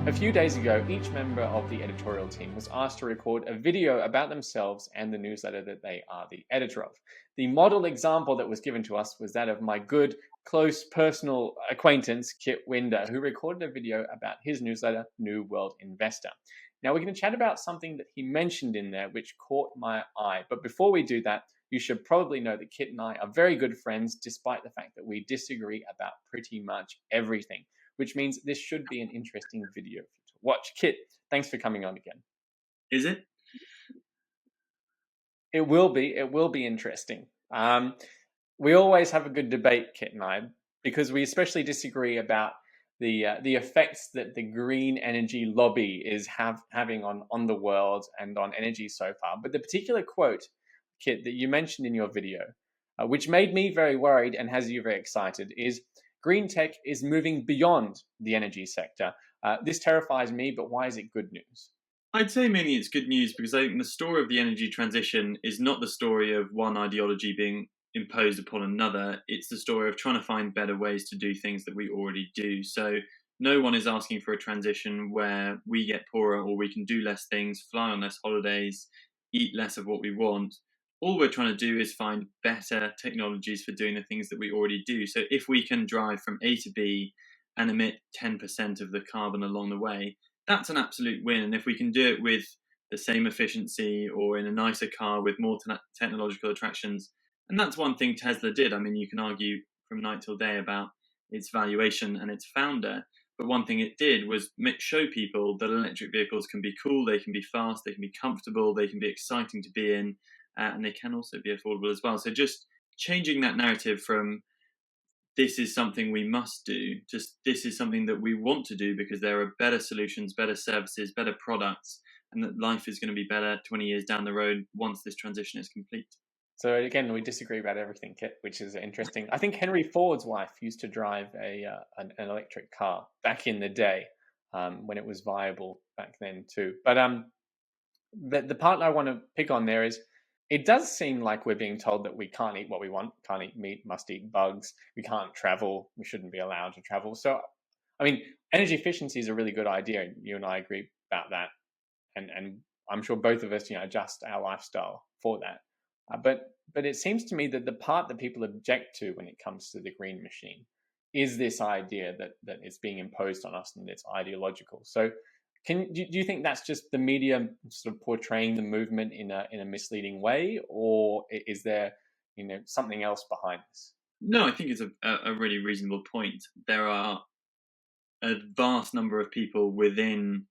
A few days ago, each member of the editorial team was asked to record a video about themselves and the newsletter that they are the editor of. The model example that was given to us was that of my good, close personal acquaintance, Kit Winder, who recorded a video about his newsletter, New World Investor. Now, we're going to chat about something that he mentioned in there which caught my eye. But before we do that, you should probably know that Kit and I are very good friends, despite the fact that we disagree about pretty much everything, which means this should be an interesting video for you to watch. Kit, thanks for coming on again. Is it? It will be interesting. We always have a good debate, Kit and I, because we especially disagree about the effects that the green energy lobby is having on the world and on energy so far. But the particular quote, Kit, that you mentioned in your video, which made me very worried and has you very excited, is green tech is moving beyond the energy sector. This terrifies me, but why is it good news? I'd say mainly it's good news because I think the story of the energy transition is not the story of one ideology being imposed upon another. It's the story of trying to find better ways to do things that we already do. So no one is asking for a transition where we get poorer or we can do less things, fly on less holidays, eat less of what we want. All we're trying to do is find better technologies for doing the things that we already do. So if we can drive from A to B and emit 10% of the carbon along the way, that's an absolute win. And if we can do it with the same efficiency or in a nicer car with more technological attractions, and that's one thing Tesla did. I mean, you can argue from night till day about its valuation and its founder, but one thing it did was show people that electric vehicles can be cool, they can be fast, they can be comfortable, they can be exciting to be in, and they can also be affordable as well. So just changing that narrative from this is something we must do, just this is something that we want to do because there are better solutions, better services, better products, and that life is going to be better 20 years down the road once this transition is complete. So again, we disagree about everything, Kit, which is interesting. I think Henry Ford's wife used to drive an electric car back in the day when it was viable back then too. But the part I want to pick on there is it does seem like we're being told that we can't eat what we want, can't eat meat, must eat bugs, we can't travel, we shouldn't be allowed to travel. So, I mean, energy efficiency is a really good idea. You and I agree about that. And I'm sure both of us, adjust our lifestyle for that. But it seems to me that the part that people object to when it comes to the green machine is this idea that it's being imposed on us and it's ideological. So do you think that's just the media sort of portraying the movement in a misleading way, or is there something else behind this? No, I think it's a really reasonable point. There are a vast number of people within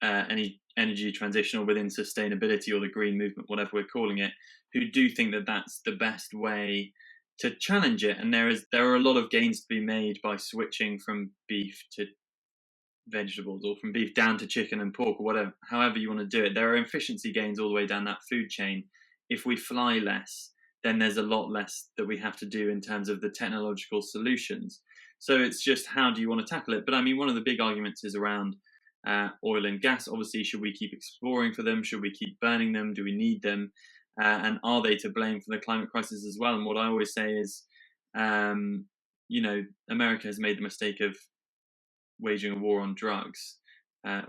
any energy transition or within sustainability or the green movement, whatever we're calling it, who do think that that's the best way to challenge it. And there are a lot of gains to be made by switching from beef to vegetables or from beef down to chicken and pork or whatever, however you want to do it. There are efficiency gains all the way down that food chain. If we fly less, then there's a lot less that we have to do in terms of the technological solutions. So it's just how do you want to tackle it? But I mean, one of the big arguments is around oil and gas. Obviously, should we keep exploring for them? Should we keep burning them? Do we need them? And are they to blame for the climate crisis as well? And what I always say is, America has made the mistake of waging a war on drugs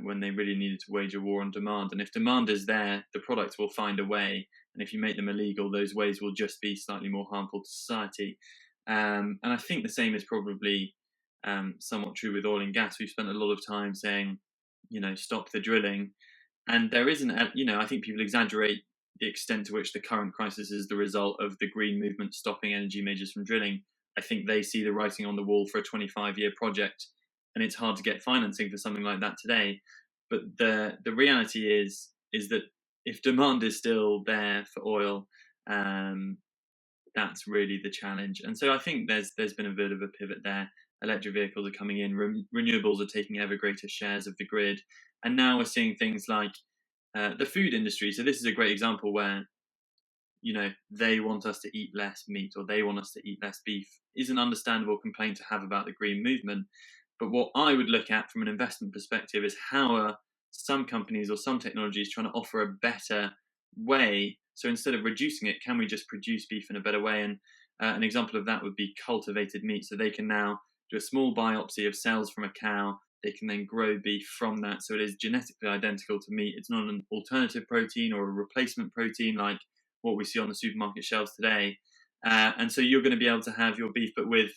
when they really needed to wage a war on demand. And if demand is there, the products will find a way. And if you make them illegal, those ways will just be slightly more harmful to society. And I think the same is probably somewhat true with oil and gas. We've spent a lot of time saying, stop the drilling. And there isn't, I think people exaggerate the extent to which the current crisis is the result of the green movement stopping energy majors from drilling. I think they see the writing on the wall for a 25-year project, and it's hard to get financing for something like that today. But the reality is that if demand is still there for oil, that's really the challenge. And so I think there's been a bit of a pivot there. Electric vehicles are coming in, renewables are taking ever greater shares of the grid, and now we're seeing things like the food industry. So this is a great example where they want us to eat less meat or they want us to eat less beef is an understandable complaint to have about the green movement. But what I would look at from an investment perspective is how are some companies or some technologies trying to offer a better way. So instead of reducing it, can we just produce beef in a better way? And an example of that would be cultivated meat. So they can now do a small biopsy of cells from a cow, they can then grow beef from that. So it is genetically identical to meat. It's not an alternative protein or a replacement protein like what we see on the supermarket shelves today. And so you're going to be able to have your beef, but with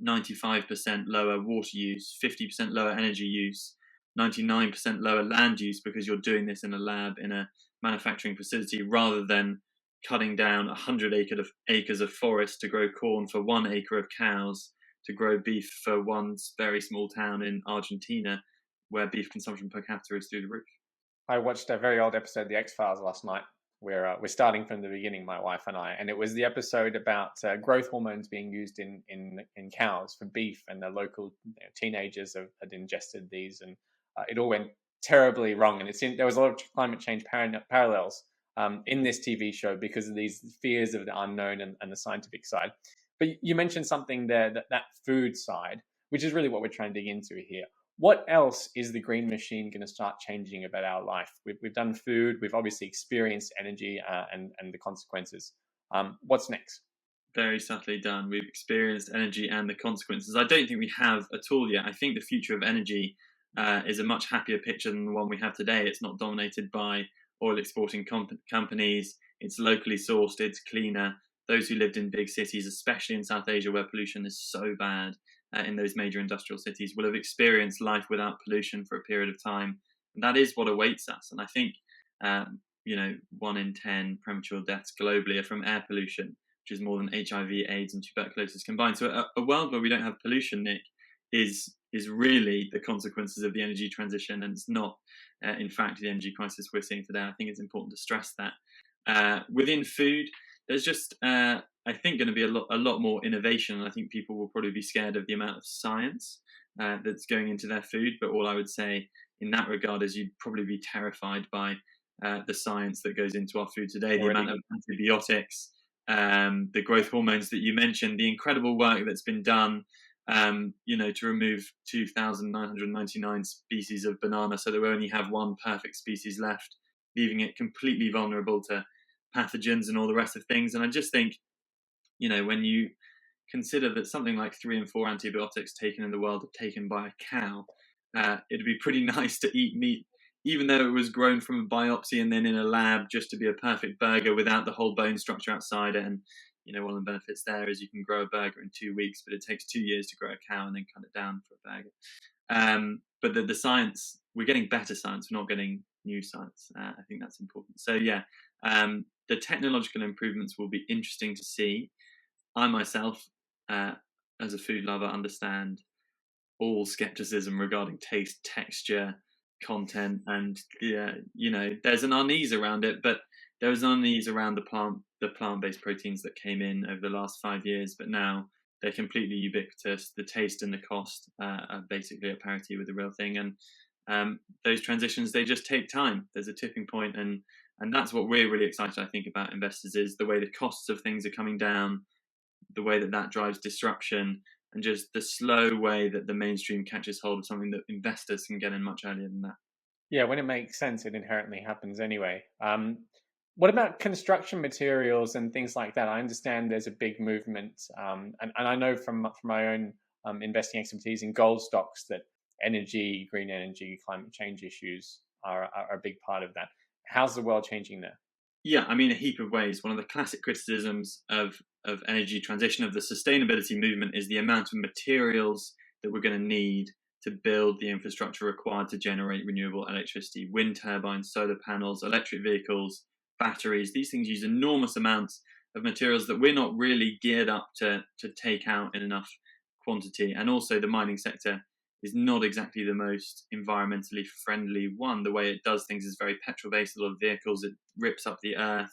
95% lower water use, 50% lower energy use, 99% lower land use, because you're doing this in a lab, in a manufacturing facility, rather than cutting down 100 acres of forest to grow corn for 1 acre of cows to grow beef for one very small town in Argentina, where beef consumption per capita is through the roof. I watched a very old episode of The X-Files last night. We're starting from the beginning, my wife and I, and it was the episode about growth hormones being used in cows for beef, and the local teenagers had ingested these, and it all went terribly wrong. And there was a lot of climate change parallels in this TV show because of these fears of the unknown and the scientific side. But you mentioned something there, that food side, which is really what we're trying to dig into here. What else is the green machine going to start changing about our life? We've done food. We've obviously experienced energy and the consequences. What's next? Very subtly done. We've experienced energy and the consequences. I don't think we have at all yet. I think the future of energy is a much happier picture than the one we have today. It's not dominated by oil exporting companies. It's locally sourced. It's cleaner. Those who lived in big cities, especially in South Asia, where pollution is so bad, in those major industrial cities, will have experienced life without pollution for a period of time. And that is what awaits us. And I think, 1 in 10 premature deaths globally are from air pollution, which is more than HIV, AIDS, and tuberculosis combined. So a world where we don't have pollution, Nick, is really the consequences of the energy transition, and it's not, in fact, the energy crisis we're seeing today. I think it's important to stress that. Within food, there's just I think going to be a lot more innovation, and I think people will probably be scared of the amount of science that's going into their food. But all I would say in that regard is you'd probably be terrified by the science that goes into our food today, the amount of antibiotics, the growth hormones that you mentioned, the incredible work that's been done, to remove 2,999 species of banana so that we only have one perfect species left, leaving it completely vulnerable to pathogens and all the rest of things. And I just think, when you consider that something like 3 in 4 antibiotics taken in the world are taken by a cow, it'd be pretty nice to eat meat, even though it was grown from a biopsy and then in a lab just to be a perfect burger without the whole bone structure outside it. And, one of the benefits there is you can grow a burger in 2 weeks, but it takes 2 years to grow a cow and then cut it down for a burger. But the science, we're getting better science, we're not getting new science. I think that's important. So, the technological improvements will be interesting to see. I myself, as a food lover, understand all skepticism regarding taste, texture, content, and there's an unease around it, but there was an unease around the plant-based proteins that came in over the last 5 years, but now they're completely ubiquitous. The taste and the cost are basically at parity with the real thing, and those transitions, they just take time. There's a tipping point, and that's what we're really excited, I think, about investors, is the way the costs of things are coming down, the way that drives disruption, and just the slow way that the mainstream catches hold of something that investors can get in much earlier than that. Yeah, when it makes sense, it inherently happens anyway. What about construction materials and things like that? I understand there's a big movement, and I know from my own investing expertise in gold stocks that energy, green energy, climate change issues are a big part of that. How's the world changing there? Yeah, I mean, a heap of ways. One of the classic criticisms of energy transition, of the sustainability movement, is the amount of materials that we're going to need to build the infrastructure required to generate renewable electricity. Wind turbines, solar panels, electric vehicles, batteries. These things use enormous amounts of materials that we're not really geared up to take out in enough quantity. And also the mining sector is not exactly the most environmentally friendly one. The way it does things is very petrol-based. A lot of vehicles, it rips up the earth,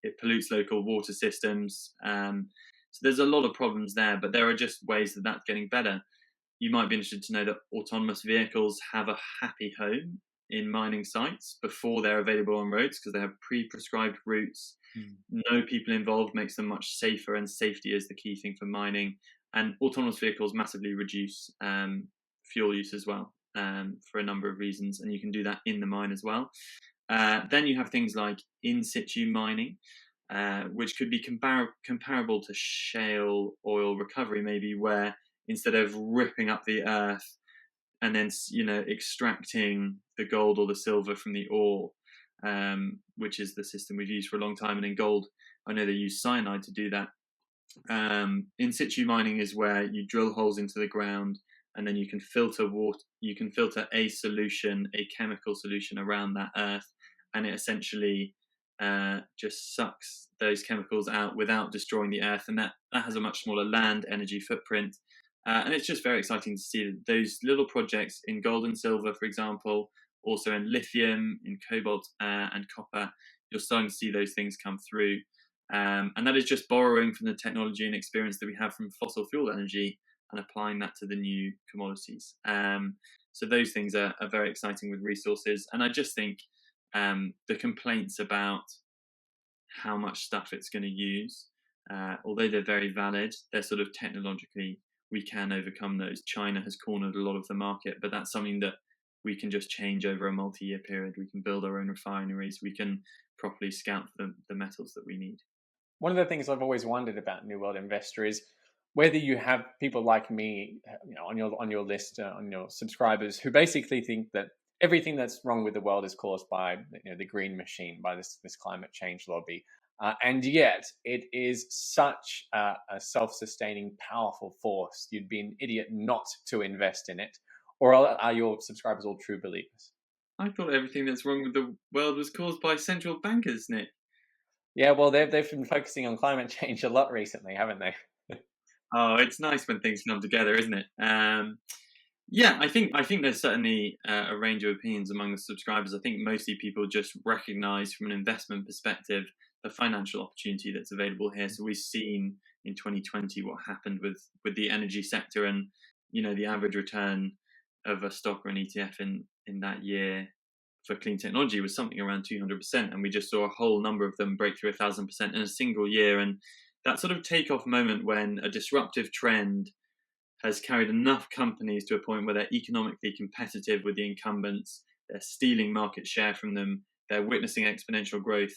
it pollutes local water systems. So there's a lot of problems there, but there are just ways that that's getting better. You might be interested to know that autonomous vehicles have a happy home in mining sites before they're available on roads, because they have pre-prescribed routes. No people involved makes them much safer, and safety is the key thing for mining. And autonomous vehicles massively reduce fuel use as well, for a number of reasons, and you can do that in the mine as well. Then you have things like in situ mining, which could be comparable to shale oil recovery, maybe, where instead of ripping up the earth, and then extracting the gold or the silver from the ore, which is the system we've used for a long time. And in gold, I know they use cyanide to do that. In situ mining is where you drill holes into the ground, and then you can filter water. You can filter a solution, a chemical solution around that earth, and it essentially just sucks those chemicals out without destroying the earth, and that has a much smaller land energy footprint. And it's just very exciting to see those little projects in gold and silver, for example, also in lithium, in cobalt and copper. You're starting to see those things come through. And that is just borrowing from the technology and experience that we have from fossil fuel energy and applying that to the new commodities. So those things are very exciting with resources. And I just think the complaints about how much stuff it's going to use, although they're very valid, they're sort of technologically, we can overcome those. China has cornered a lot of the market, but that's something that we can just change over a multi-year period. We can build our own refineries. We can properly scout the metals that we need. One of the things I've always wondered about New World Investor is whether you have people like me, on your list, on your subscribers, who basically think that everything that's wrong with the world is caused by the green machine, by this climate change lobby, and yet it is such a self-sustaining, powerful force. You'd be an idiot not to invest in it. Or are your subscribers all true believers? I thought everything that's wrong with the world was caused by central bankers, Nick. Yeah, well, they've been focusing on climate change a lot recently, haven't they? Oh, it's nice when things come together, isn't it? Yeah, I think there's certainly a range of opinions among the subscribers. I think mostly people just recognise from an investment perspective the financial opportunity that's available here. So we've seen in 2020 what happened with the energy sector, and the average return of a stock or an ETF in that year for clean technology was something around 200%, and we just saw a whole number of them break through 1,000% in a single year. And that sort of takeoff moment when a disruptive trend has carried enough companies to a point where they're economically competitive with the incumbents, they're stealing market share from them, they're witnessing exponential growth.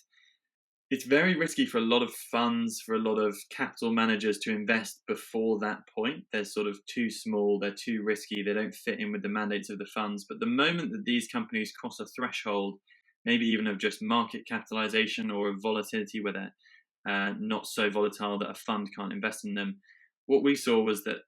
It's very risky for a lot of funds, for a lot of capital managers to invest before that point. They're sort of too small, they're too risky, they don't fit in with the mandates of the funds. But the moment that these companies cross a threshold, maybe even of just market capitalization or of volatility where they're not so volatile that a fund can't invest in them, what we saw was that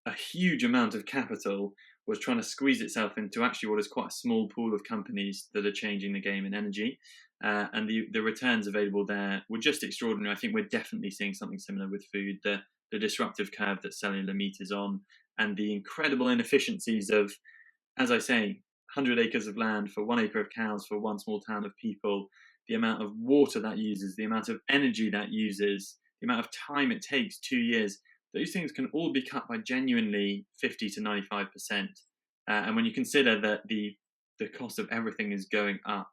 a huge amount of capital was trying to squeeze itself into actually what is quite a small pool of companies that are changing the game in energy. And the returns available there were just extraordinary. I think we're definitely seeing something similar with food. The disruptive curve that cellular meat is on, and the incredible inefficiencies of, as I say, 100 acres of land for 1 acre of cows for one small town of people, the amount of water that uses, the amount of energy that uses, the amount of time it takes, 2 years. Those things can all be cut by genuinely 50 to 95%. And when you consider that the cost of everything is going up,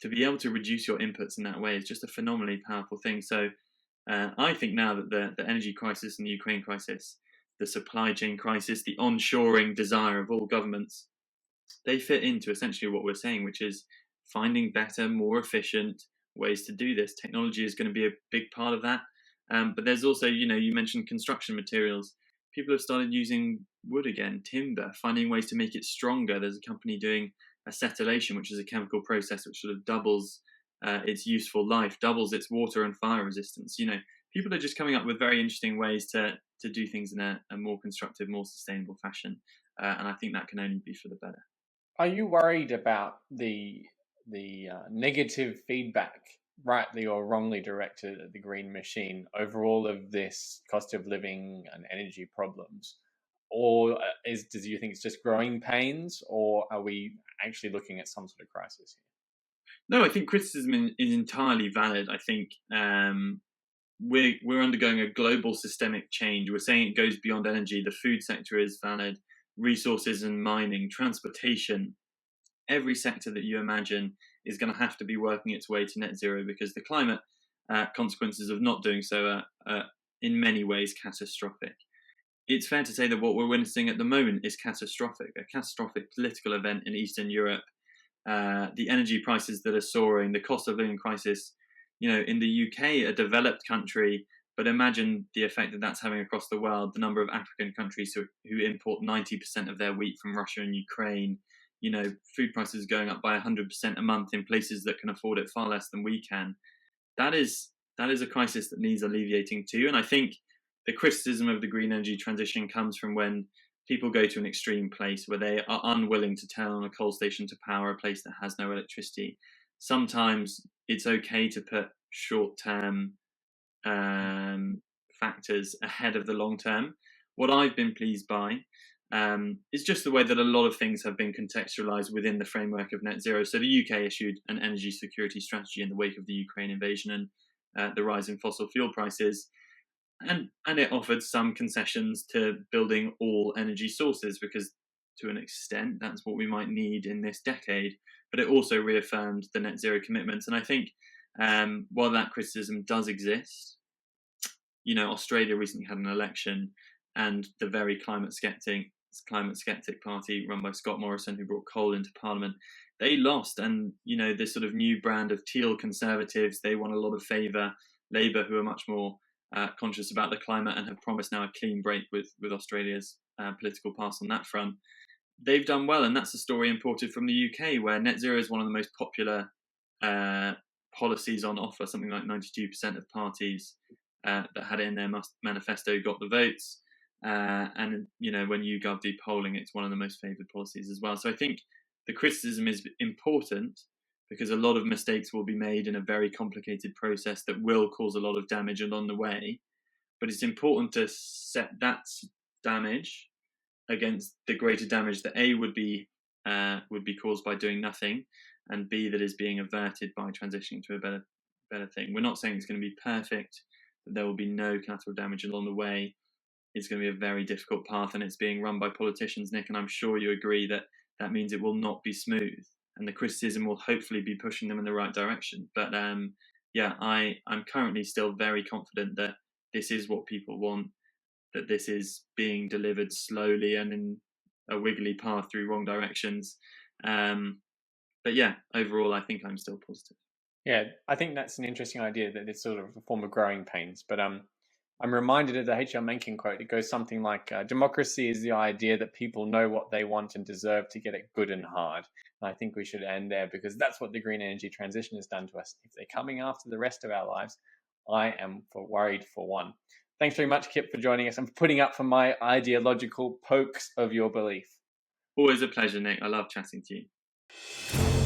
to be able to reduce your inputs in that way is just a phenomenally powerful thing. So I think now that the energy crisis and the Ukraine crisis, the supply chain crisis, the onshoring desire of all governments, they fit into essentially what we're saying, which is finding better, more efficient ways to do this. Technology is going to be a big part of that. But there's also, you mentioned construction materials. People have started using wood again, timber, finding ways to make it stronger. There's a company doing acetylation, which is a chemical process which sort of doubles its useful life, doubles its water and fire resistance. People are just coming up with very interesting ways to do things in a more constructive, more sustainable fashion. And I think that can only be for the better. Are you worried about the negative feedback, rightly or wrongly directed at the green machine, over all of this cost of living and energy problems? Or do you think it's just growing pains, or are we actually looking at some sort of crisis here? No, I think criticism is entirely valid. I think we're undergoing a global systemic change. We're saying it goes beyond energy. The food sector is valid, resources and mining, transportation, every sector that you imagine is going to have to be working its way to net zero, because the climate consequences of not doing so are in many ways catastrophic. It's fair to say that what we're witnessing at the moment is catastrophic, a catastrophic political event in Eastern Europe. The energy prices that are soaring, the cost of living crisis. In the UK, a developed country, But imagine the effect that that's having across the world. The number of African countries who import 90% of their wheat from Russia and Ukraine. Food prices going up by 100% a month in places that can afford it far less than we can. That is a crisis that needs alleviating too. And I think the criticism of the green energy transition comes from when people go to an extreme place where they are unwilling to turn on a coal station to power a place that has no electricity. Sometimes it's okay to put short-term factors ahead of the long term. What I've been pleased by is just the way that a lot of things have been contextualized within the framework of net zero. So the UK issued an energy security strategy in the wake of the Ukraine invasion and the rise in fossil fuel prices. And it offered some concessions to building all energy sources, because to an extent that's what we might need in this decade. But it also reaffirmed the net zero commitments. And I think while that criticism does exist, Australia recently had an election, and the very climate skeptic party run by Scott Morrison, who brought coal into Parliament, they lost. And this sort of new brand of teal conservatives, they won a lot of favour. Labour, who are much more conscious about the climate and have promised now a clean break with Australia's political past on that front, they've done well. And that's a story imported from the UK, where net zero is one of the most popular policies on offer. Something like 92% of parties that had it in their manifesto got the votes. And when YouGov do polling, it's one of the most favoured policies as well. So I think the criticism is important, because a lot of mistakes will be made in a very complicated process that will cause a lot of damage along the way. But it's important to set that damage against the greater damage that A, would be caused by doing nothing, and B, that is being averted by transitioning to a better thing. We're not saying it's going to be perfect, that there will be no collateral damage along the way. It's going to be a very difficult path, and it's being run by politicians, Nick, and I'm sure you agree that that means it will not be smooth, and the criticism will hopefully be pushing them in the right direction. But I'm currently still very confident that this is what people want, that this is being delivered slowly and in a wiggly path through wrong directions. But yeah, overall, I think I'm still positive. Yeah, I think that's an interesting idea, that it's sort of a form of growing pains. But I'm reminded of the H.L. Mencken quote. It goes something like, democracy is the idea that people know what they want and deserve to get it good and hard. And I think we should end there, because that's what the green energy transition has done to us. If they're coming after the rest of our lives, I am worried for one. Thanks very much, Kip, for joining us and for putting up for my ideological pokes of your belief. Always a pleasure, Nick. I love chatting to you.